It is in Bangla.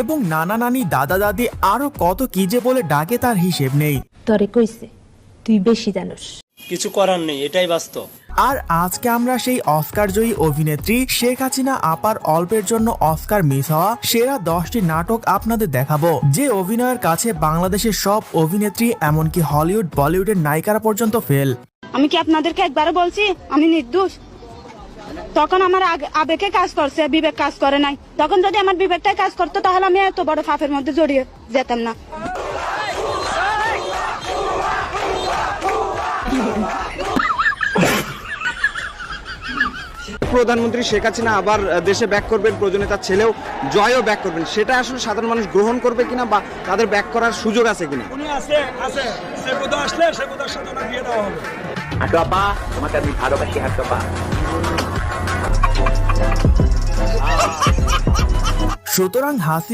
এবং নানা নানি দাদা দাদি আরো কত কি যে বলে ডাকে তার হিসেব নেই। তরে কইছে তুই বেশি জানোস। কিছু করার নেই, এটাই বাস্তব। আর আজকে আমরা সেই অস্কার জয়ী অভিনেত্রী শেখ হাসিনা আপার অল্পের জন্য অস্কার মিস হওয়া সেরা 10টি নাটক আপনাদের দেখাবো, যে অভিনয়ের কাছে বাংলাদেশের সব অভিনেত্রী এমনকি হলিউড বলিউডের নায়িকারা পর্যন্ত ফেল। আমি কি আপনাদেরকে একবারও বলছি আমি নির্দোষ? তখন আমার আবেগে কাজ করছে, বিবেক কাজ করে নাই। তখন যদি আমার বিবেকটাই কাজ করতো তাহলে আমি এত বড় ফাঁপের মধ্যে জড়িয়ে যেতাম না। প্রধানমন্ত্রী শেখ হাসিনা আবার দেশে ব্যাক করবেন, প্রয়োজনে তার ছেলেও জয়ও ব্যাক করবেন, সেটা আসলে সাধারণ মানুষ গ্রহণ করবে কিনা বা তাদের ব্যাক করার সুযোগ আছে কিনা? তোমাকে আমি ভালোবাসি হাঁটবা। সুতরাং